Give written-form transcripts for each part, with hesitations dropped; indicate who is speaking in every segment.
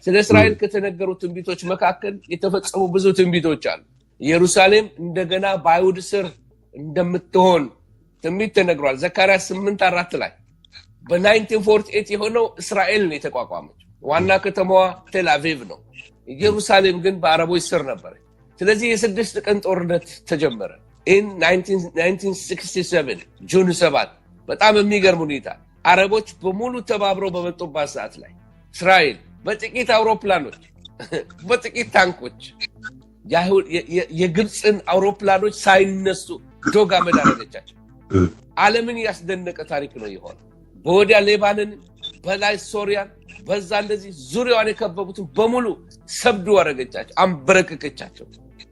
Speaker 1: ስለ እስራኤል ከተነገሩ ትንቢቶች መካከል የተፈጸሙ ብዙ ትንቢቶች አሉ። ኢየሩሳሌም እንደገና በአይሁድ ስር እንደምትሆን ትንቢት ተነግሯል። ዘካርያስ 8:4 ላይ በ1948 የሆነው እስራኤል ነው የተቋቋመች። ዋና ከተማዋ ቴል አቪቭ ነው። ኢየሩሳሌም ግን በአረቦች ስር ነበረች። ስለዚህ የ6 ቀን ጦርነት ተጀመረ in 1967 ጁን 7 በጣም የሚገርም ሁኔታ አረቦች በሙሉ ተባብረው በመጡባት ሰዓት ላይ እስራኤል በጥቂት አውሮፕላኖች በጥቂት ታንኮች የግብፅን አውሮፕላኖች ሳይነሱ ዶጋ መዳረገቻቸው። ዓለምን ያስደነቀ ታሪክ ነው የሆነው። በወዲያ ሌባንን፣ በላይ ሶሪያን፣ በዛ እንደዚህ ዙሪያዋን የከበቡትን በሙሉ ሰብዱ አረገቻቸው፣ አንበረከከቻቸው።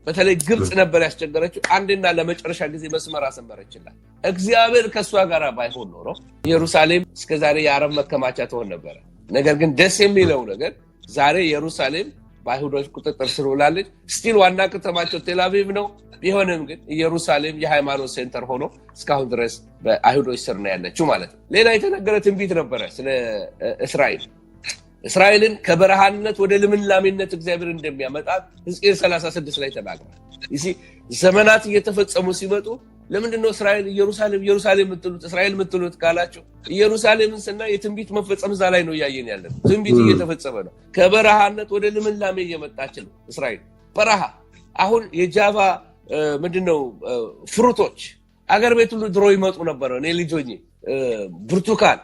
Speaker 1: በተለይ ግብፅ ነበር ያስቸገረችው። አንድና ለመጨረሻ ጊዜ መስመር አሰመረችላት። እግዚአብሔር ከሷ ጋር ባይሆን ኖሮ ኢየሩሳሌም እስከዛሬ የአረብ መከማቻ ትሆን ነበር። ነገር ግን ደስ የሚለው ነገር ዛሬ ኢየሩሳሌም በአይሁዶች ቁጥጥር ስር ውላለች። ስቲል ዋና ከተማቸው ቴል አቪቭ ነው። ቢሆንም ግን ኢየሩሳሌም የሃይማኖት ሴንተር ሆኖ እስካሁን ድረስ በአይሁዶች ስር ነው ያለችው ማለት ነው። ሌላ የተነገረ ትንቢት ነበረ ስለ እስራኤልን ከበረሃነት ወደ ልምላሜነት እግዚአብሔር እንደሚያመጣት ሕዝቅኤል 36 ላይ ተናግሯል። ዘመናት እየተፈጸሙ ሲመጡ ለምንድነው እስራኤል ኢየሩሳሌም የምትሉት እስራኤል የምትሉት ካላችሁ ኢየሩሳሌምን ስናይ የትንቢት መፈጸም እዛ ላይ ነው ያየን ያለን። ትንቢት እየተፈጸመ ነው። ከበረሃነት ወደ ልምላሜ እየመጣች ነው እስራኤል። በረሃ አሁን የጃቫ ምንድነው ፍሩቶች አገር ቤት ሁሉ ድሮ ይመጡ ነበር። እኔ ልጅ ሆኜ ብርቱካን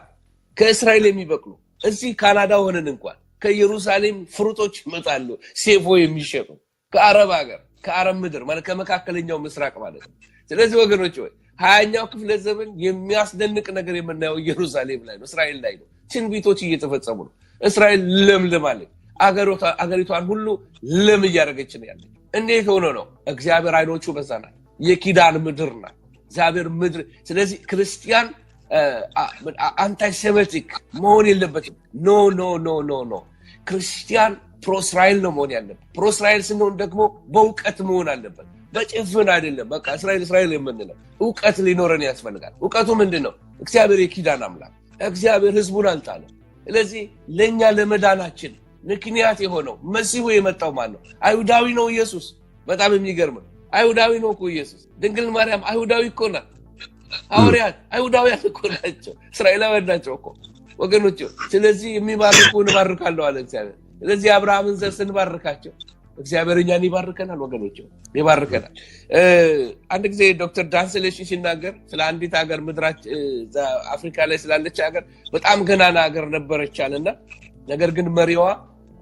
Speaker 1: ከእስራኤል የሚበቅሉ እዚህ ካናዳ ሆነን እንኳን ከኢየሩሳሌም ፍሩቶች ይመጣሉ ሴፎ የሚሸጡ ከአረብ ሀገር ከአረብ ምድር ማለት ከመካከለኛው ምስራቅ ማለት ነው። ስለዚህ ወገኖች ሆይ 20ኛው ክፍለ ዘመን የሚያስደንቅ ነገር የምናየው ኢየሩሳሌም ላይ ነው፣ እስራኤል ላይ ነው። ትንቢቶች እየተፈጸሙ ነው። እስራኤል ለምልማለች። አገሪቷን ሁሉ ለም እያደረገች ነው ያለች። እንዴት ሆኖ ነው? እግዚአብሔር አይኖቹ በዛ ናት። የኪዳን ምድር ናት እግዚአብሔር ምድር። ስለዚህ ክርስቲያን አንታይሴሚቲክ መሆን የለበትም። ኖ ክርስቲያን ፕሮእስራኤል ነው መሆን ያለበት። ፕሮእስራኤል ስንሆን ደግሞ በእውቀት መሆን አለበት፣ በጭፍን አይደለም። በቃ እስራኤል የምንለው እውቀት ሊኖረን ያስፈልጋል። እውቀቱ ምንድነው? እግዚአብሔር የኪዳን አምላክ፣ እግዚአብሔር ህዝቡን አልጣለም። ስለዚህ ለኛ ለመዳናችን ምክንያት የሆነው መሲሁ የመጣው ማን ነው? አይሁዳዊ ነው ኢየሱስ። በጣም የሚገርም ነው። አይሁዳዊ ነው እኮ ኢየሱስ። ድንግል ማርያም አይሁዳዊ እኮ ናት። ሐዋርያት አይሁዳውያን እኮ ናቸው፣ እስራኤላውያን ናቸው እኮ ወገኖች። ስለዚህ የሚባርኩን ባርካለሁ አለ እግዚአብሔር። ስለዚህ አብርሃምን ዘር ስንባርካቸው እግዚአብሔር እኛን ይባርከናል ወገኖች፣ ይባርከናል። አንድ ጊዜ ዶክተር ዳንስሌሽ ሲናገር ስለ አንዲት ሀገር ምድራችን አፍሪካ ላይ ስላለች ሀገር በጣም ገናና ሀገር ነበረች አለና ነገር ግን መሪዋ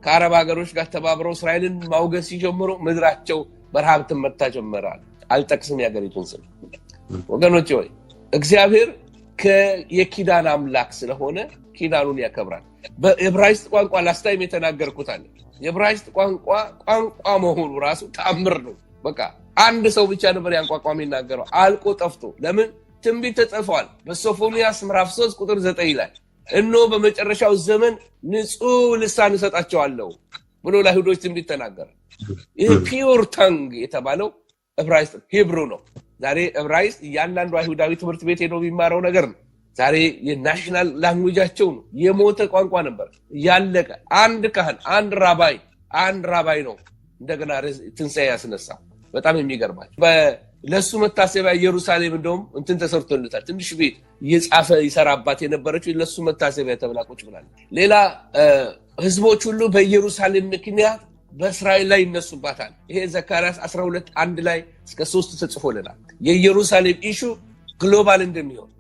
Speaker 1: ከአረብ ሀገሮች ጋር ተባብረው እስራኤልን ማውገዝ ሲጀምሩ ምድራቸው በረሃብ ትመታ ጀመራል። አልጠቅስም የሀገሪቱን ስም ወገኖች ሆይ እግዚአብሔር የኪዳን አምላክ ስለሆነ ኪዳኑን ያከብራል። በዕብራይስጥ ቋንቋ ላስታይም የተናገርኩት አለ። የዕብራይስጥ ቋንቋ መሆኑ ራሱ ተአምር ነው። በቃ አንድ ሰው ብቻ ነበር ያን ቋንቋ የሚናገረው፣ አልቆ ጠፍቶ። ለምን? ትንቢት ተጽፏል በሶፎንያስ ምዕራፍ 3 ቁጥር 9 ላይ እነሆ በመጨረሻው ዘመን ንጹህ ልሳን እሰጣቸዋለሁ ብሎ ለአይሁዶች ትንቢት ተናገረ። ይህ ፒውር ታንግ የተባለው ዕብራይስጥ ሂብሩ ነው። ዛሬ ዕብራይስጥ እያንዳንዱ አይሁዳዊ ትምህርት ቤት ሄዶ የሚማረው ነገር ነው። ዛሬ የናሽናል ላንጉጃቸው ነው። የሞተ ቋንቋ ነበር ያለቀ። አንድ ካህን አንድ ራባይ ነው እንደገና ትንሣኤ ያስነሳው። በጣም የሚገርማቸው ለሱ መታሰቢያ ኢየሩሳሌም እንደውም እንትን ተሰርቶለታል። ትንሽ ቤት እየጻፈ ይሰራባት የነበረችው ለሱ መታሰቢያ ተብላ ቁጭ ብላለች። ሌላ ህዝቦች ሁሉ በኢየሩሳሌም ምክንያት በእስራኤል ላይ ይነሱባታል። ይሄ ዘካርያስ 12:1 ላይ እስከ 3 ተጽፎልናል። የኢየሩሳሌም ኢሹ ግሎባል እንደሚሆን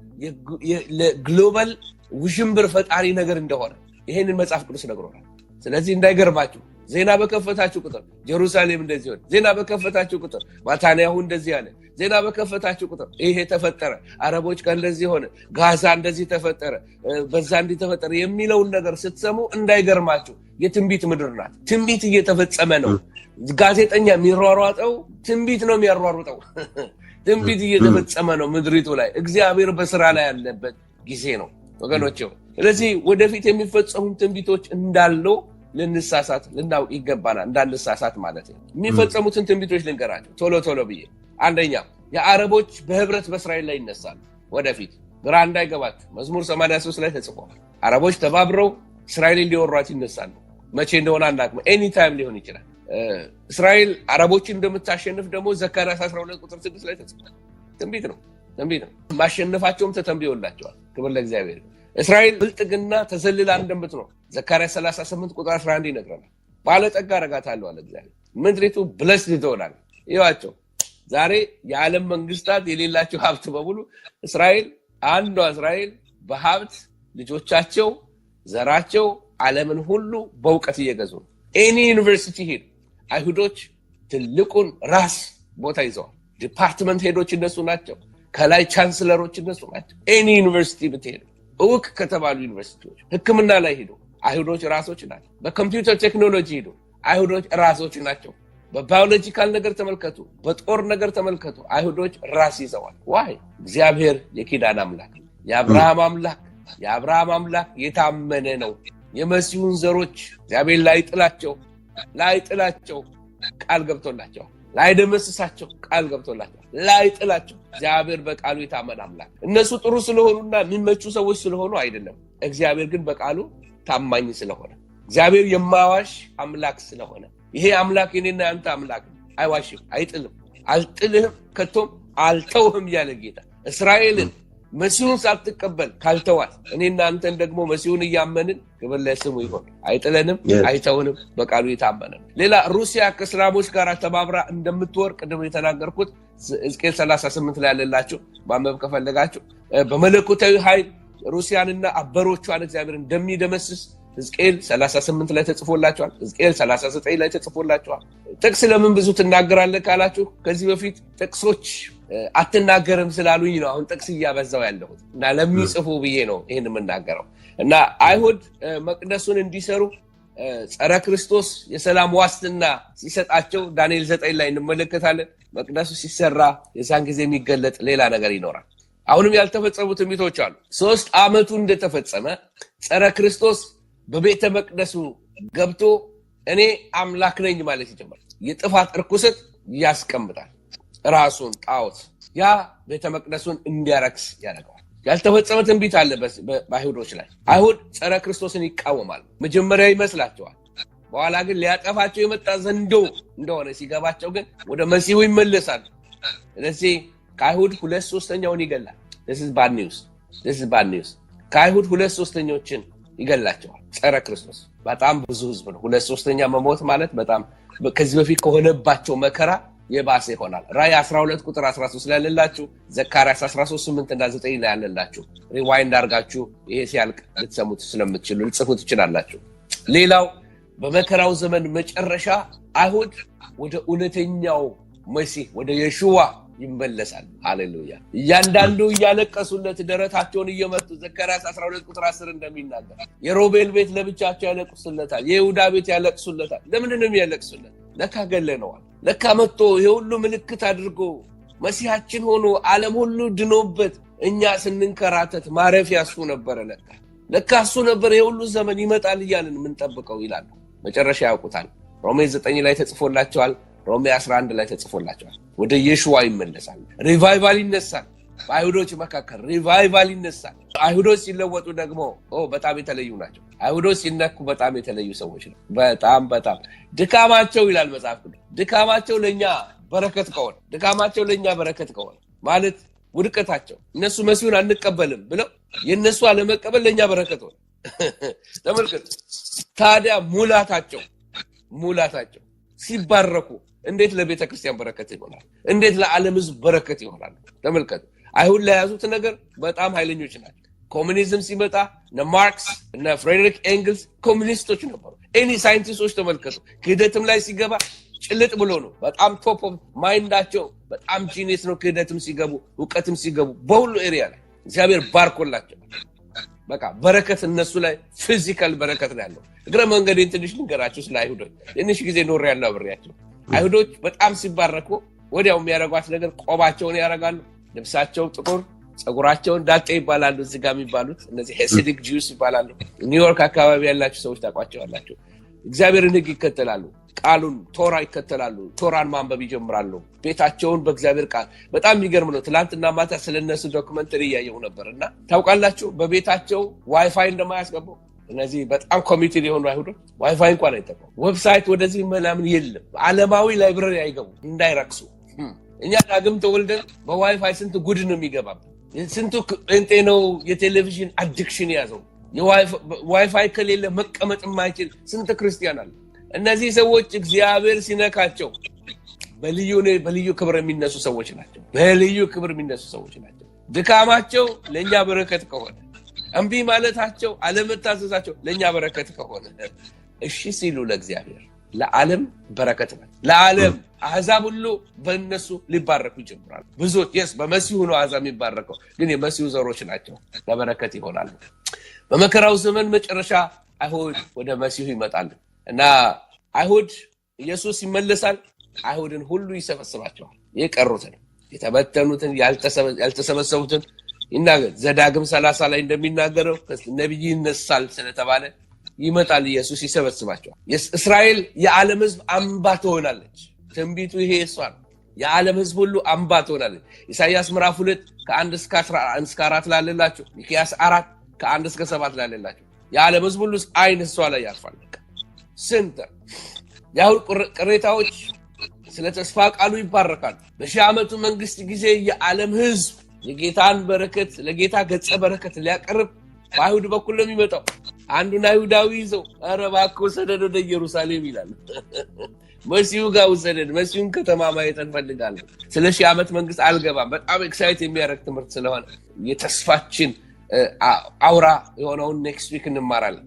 Speaker 1: ለግሎባል ውዥንብር ፈጣሪ ነገር እንደሆነ ይሄንን መጽሐፍ ቅዱስ ነግሮናል። ስለዚህ እንዳይገርማችሁ ዜና በከፈታችሁ ቁጥር ኢየሩሳሌም እንደዚህ ሆነ፣ ዜና በከፈታችሁ ቁጥር ማታንያሁ እንደዚህ አለ፣ ዜና በከፈታችሁ ቁጥር ይሄ ተፈጠረ፣ አረቦች ጋር እንደዚህ ሆነ፣ ጋዛ እንደዚህ ተፈጠረ፣ በዛ እንዲህ ተፈጠረ የሚለውን ነገር ስትሰሙ እንዳይገርማችሁ። የትንቢት ምድር ናት። ትንቢት እየተፈጸመ ነው። ጋዜጠኛ የሚሯሯጠው ትንቢት ነው የሚያሯሩጠው። ትንቢት እየተፈጸመ ነው ምድሪቱ ላይ። እግዚአብሔር በስራ ላይ ያለበት ጊዜ ነው ወገኖች። ስለዚህ ወደፊት የሚፈጸሙ ትንቢቶች እንዳለው ልንሳሳት ልናውቅ ይገባናል። እንዳንሳሳት ማለት ነው። የሚፈጸሙትን ትንቢቶች ልንገራቸው ቶሎ ብዬ። አንደኛ የአረቦች በህብረት በእስራኤል ላይ ይነሳሉ። ወደፊት ግራ እንዳይገባችሁ መዝሙር 83 ላይ ተጽፏል። አረቦች ተባብረው እስራኤልን ሊወሯት ይነሳሉ። መቼ እንደሆነ አናውቅም። ኤኒ ታይም ሊሆን ይችላል። እስራኤል አረቦችን እንደምታሸንፍ ደግሞ ዘካርያስ 12 ቁጥር 6 ላይ ተጽፏል። ትንቢት ነው። ማሸነፋቸውም ተተንብዮላቸዋል። ክብር ለእግዚአብሔር። እስራኤል ብልጥግና ተዘልላ እንደምትኖር ዘካርያስ 38 ቁጥር 11 ይነግረናል። ባለጠጋ አረጋታለሁ አለ እግዚአብሔር። ምድሪቱ ብለስድ ትሆናለች። ይዋቸው ዛሬ የዓለም መንግስታት የሌላቸው ሀብት በሙሉ አንዷ እስራኤል በሀብት ልጆቻቸው ዘራቸው ዓለምን ሁሉ በእውቀት እየገዙ ነው። ኤኒ ዩኒቨርሲቲ ሄዱ አይሁዶች ትልቁን ራስ ቦታ ይዘዋል። ዲፓርትመንት ሄዶች እነሱ ናቸው። ከላይ ቻንስለሮች እነሱ ናቸው። ኤኒ ዩኒቨርሲቲ ብትሄዱ እውቅ ከተባሉ ዩኒቨርሲቲዎች ሕክምና ላይ ሄዱ አይሁዶች ራሶች ናቸው። በኮምፒውተር ቴክኖሎጂ ሄዱ አይሁዶች ራሶች ናቸው። በባዮሎጂካል ነገር ተመልከቱ፣ በጦር ነገር ተመልከቱ፣ አይሁዶች ራስ ይዘዋል። ዋይ እግዚአብሔር የኪዳን አምላክ የአብርሃም አምላክ የታመነ ነው። የመሲሁን ዘሮች እግዚአብሔር ላይጥላቸው ቃል ገብቶላቸው፣ ላይደመስሳቸው ቃል ገብቶላቸው፣ ላይጥላቸው እግዚአብሔር በቃሉ የታመነ አምላክ። እነሱ ጥሩ ስለሆኑና የሚመቹ ሰዎች ስለሆኑ አይደለም። እግዚአብሔር ግን በቃሉ ታማኝ ስለሆነ፣ እግዚአብሔር የማዋሽ አምላክ ስለሆነ፣ ይሄ አምላክ የኔና ያንተ አምላክ አይዋሽም፣ አይጥልም። አልጥልህም ከቶም አልተውህም ያለ ጌታ እስራኤልን መሲሁን ሳትቀበል ካልተዋት እኔና አንተን ደግሞ መሲሁን እያመንን ክብር ለስሙ ይሁን። አይጥለንም፣ አይተውንም፣ በቃሉ የታመነ። ሌላ ሩሲያ ከእስላሞች ጋር ተባብራ እንደምትወርቅ ቅድም የተናገርኩት ሕዝቅኤል 38 ላይ ያለላችሁ ማንበብ ከፈለጋችሁ በመለኮታዊ ኃይል ሩሲያንና አበሮቿን እግዚአብሔር እንደሚደመስስ ሕዝቅኤል 38 ላይ ተጽፎላችኋል። ሕዝቅኤል 39 ላይ ተጽፎላችኋል። ጥቅስ ለምን ብዙ ትናገራለህ ካላችሁ ከዚህ በፊት ጥቅሶች አትናገርም ስላሉኝ ነው አሁን ጥቅስ እያበዛው ያለሁት እና ለሚጽፉ ብዬ ነው ይሄን የምናገረው። እና አይሁድ መቅደሱን እንዲሰሩ ጸረ ክርስቶስ የሰላም ዋስትና ሲሰጣቸው ዳንኤል 9 ላይ እንመለከታለን። መቅደሱ ሲሰራ የዛን ጊዜ የሚገለጥ ሌላ ነገር ይኖራል። አሁንም ያልተፈጸሙ ትንቢቶች አሉ። 3 ዓመቱ እንደተፈጸመ ጸረ ክርስቶስ በቤተ መቅደሱ ገብቶ እኔ አምላክ ነኝ ማለት ይጀምራል። የጥፋት ርኩሰት ያስቀምጣል። ራሱን ጣዖት ያ ቤተ መቅደሱን እንዲያረክስ ያደርገዋል። ያልተፈጸመ ትንቢት አለ በአይሁዶች ላይ። አይሁድ ጸረ ክርስቶስን ይቃወማሉ። መጀመሪያ ይመስላቸዋል፣ በኋላ ግን ሊያጠፋቸው የመጣ ዘንዶ እንደሆነ ሲገባቸው ግን ወደ መሲሁ ይመለሳሉ። ስለዚህ ከአይሁድ 2/3 ይገላል። this is bad news። ከአይሁድ 2/3 ይገላቸዋል ጸረ ክርስቶስ። በጣም ብዙ ህዝብ ነው። 2/3 መሞት ማለት በጣም ከዚህ በፊት ከሆነባቸው መከራ የባሰ ይሆናል። ራዕይ 12 ቁጥር 13 ላይ ያለላችሁ፣ ዘካርያስ 13:8 እና 9 ላይ ያለላችሁ ሪዋይንድ አድርጋችሁ ይሄ ሲያልቅ ልትሰሙት ስለምትችሉ ልጽፉት ትችላላችሁ። ሌላው በመከራው ዘመን መጨረሻ አይሁድ ወደ እውነተኛው መሲህ ወደ ኢየሱዋ ይመለሳል። ሃሌሉያ። እያንዳንዱ እያለቀሱለት ደረታቸውን እየመቱ ዘካርያስ 12 ቁጥር 10 እንደሚናገር የሮቤል ቤት ለብቻቸው ያለቅሱለታል፣ የይሁዳ ቤት ያለቅሱለታል። ለምን ነው የሚያለቅሱለት? ለካ ገለነዋል። ለካ መጥቶ ይሄ ሁሉ ምልክት አድርጎ መሲሐችን ሆኖ ዓለም ሁሉ ድኖበት እኛ ስንንከራተት ማረፊያ እሱ ነበረ። ለካ እሱ ነበር ይሄ ሁሉ ዘመን ይመጣል እያልን የምንጠብቀው ይላሉ። መጨረሻ ያውቁታል። ሮሜ 9 ላይ ተጽፎላቸዋል። ሮሜ 11 ላይ ተጽፎላቸዋል። ወደ ኢየሱዋ ይመለሳል። ሪቫይቫል ይነሳል። በአይሁዶች መካከል ሪቫይቫል ይነሳል። አይሁዶች ሲለወጡ ደግሞ በጣም የተለዩ ናቸው። አይሁዶች ሲነኩ በጣም የተለዩ ሰዎች ነው። በጣም ድካማቸው ይላል መጽሐፍ ቅዱስ፣ ድካማቸው ለኛ በረከት ከሆነ ማለት ውድቀታቸው እነሱ መሲሁን አንቀበልም ብለው የነሱ አለመቀበል ለኛ በረከት ሆነ። ተመልከቱ ታዲያ ሙላታቸው ሲባረኩ እንዴት ለቤተ ክርስቲያን በረከት ይሆናል? እንዴት ለዓለም ሕዝብ በረከት ይሆናል? ተመልከቱ አይሁድ ለያዙት ነገር በጣም ኃይለኞች ናቸው። ኮሙኒዝም ሲመጣ እነ ማርክስ እና ፍሬድሪክ ኤንግልስ ኮሙኒስቶች ነበሩ። ኤኒ ሳይንቲስቶች ተመልከቱ ክህደትም ላይ ሲገባ ጭልጥ ብሎ ነው። በጣም ቶፕ ኦፍ ማይንዳቸው በጣም ጂኒየስ ነው። ክህደትም ሲገቡ እውቀትም ሲገቡ በሁሉ ኤሪያ ላይ እግዚአብሔር ባርኮላቸው በቃ በረከት እነሱ ላይ ፊዚካል በረከት ነው ያለው። እግረ መንገዴን ትንሽ ልንገራችሁ ስለ አይሁዶች። ትንሽ ጊዜ ኖር ያለው አብሬያቸው። አይሁዶች በጣም ሲባረኩ ወዲያው የሚያደርጓት ነገር ቆባቸውን ያደርጋሉ። ልብሳቸው ጥቁር፣ ጸጉራቸውን ዳጤ ይባላሉ። እዚህ ጋር የሚባሉት እነዚህ ሄሲዲክ ጂውስ ይባላሉ። ኒውዮርክ አካባቢ ያላችሁ ሰዎች ታውቋቸዋላችሁ። እግዚአብሔርን ሕግ ይከተላሉ። ቃሉን ቶራ ይከተላሉ። ቶራን ማንበብ ይጀምራሉ። ቤታቸውን በእግዚአብሔር ቃል በጣም የሚገርም ነው። ትላንትና ማታ ስለነሱ ዶክመንተሪ እያየሁ ነበርና ታውቃላችሁ በቤታቸው ዋይፋይ እንደማያስገቡ እነዚህ በጣም ኮሚትድ የሆኑ አይሁዶች ዋይፋይ እንኳን አይጠቀሙ ዌብሳይት ወደዚህ ምናምን የለም ዓለማዊ ላይብረሪ አይገቡ እንዳይረክሱ እኛ ዳግም ተወልደን በዋይፋይ ስንት ጉድ ነው የሚገባበት ስንቱ እንቴ ነው የቴሌቪዥን አዲክሽን ያዘው የዋይፋይ ከሌለ መቀመጥ የማይችል ስንት ክርስቲያን አለ እነዚህ ሰዎች እግዚአብሔር ሲነካቸው በልዩ ክብር የሚነሱ ሰዎች ናቸው በልዩ ክብር የሚነሱ ሰዎች ናቸው ድካማቸው ለኛ በረከት ከሆነ እንቢ ማለታቸው አለመታዘዛቸው ለኛ በረከት ከሆነ እሺ ሲሉ ለእግዚአብሔር ለዓለም በረከት ነው ለዓለም አሕዛብ ሁሉ በእነሱ ሊባረኩ ይጀምራሉ ብዙዎች በመሲሁ ነው አሕዛብ የሚባረከው ግን የመሲሁ ዘሮች ናቸው ለበረከት ይሆናሉ በመከራው ዘመን መጨረሻ አይሁድ ወደ መሲሁ ይመጣሉ እና አይሁድ ኢየሱስ ይመለሳል አይሁድን ሁሉ ይሰበስባቸዋል የቀሩትን የተበተኑትን ያልተሰበሰቡትን ይናገር ዘዳግም 30 ላይ እንደሚናገረው ነብይ ይነሳል ስለተባለ ይመጣል ኢየሱስ ይሰበስባቸዋል እስራኤል የዓለም ሕዝብ አምባ ትሆናለች ትንቢቱ ይሄ እሷን የዓለም ሕዝብ ሁሉ አምባ ትሆናለች ኢሳይያስ ምዕራፍ 2 ከ1 እስከ 4 ላለላችሁ ሚክያስ 4 ከ1 እስከ 7 ላለላችሁ የዓለም ሕዝብ ሁሉ አይን እሷ ላይ ያርፋል ስንት የአይሁድ ቅሬታዎች ስለ ተስፋ ቃሉ ይባረካሉ በሺህ ዓመቱ መንግስት ጊዜ የዓለም ሕዝብ የጌታን በረከት ለጌታ ገጸ በረከት ሊያቀርብ በአይሁድ በኩል ነው የሚመጣው አንዱን አይሁዳዊ ይዘው ኧረ እባክህ ወሰደን ወደ ኢየሩሳሌም ይላል መሲሁ ጋር ወሰደን መሲሁን ከተማ ማየት እንፈልጋለን ስለ ሺህ ዓመት መንግስት አልገባም በጣም ኤክሳይት የሚያደርግ ትምህርት ስለሆነ የተስፋችን አውራ የሆነውን ኔክስት ዊክ እንማራለን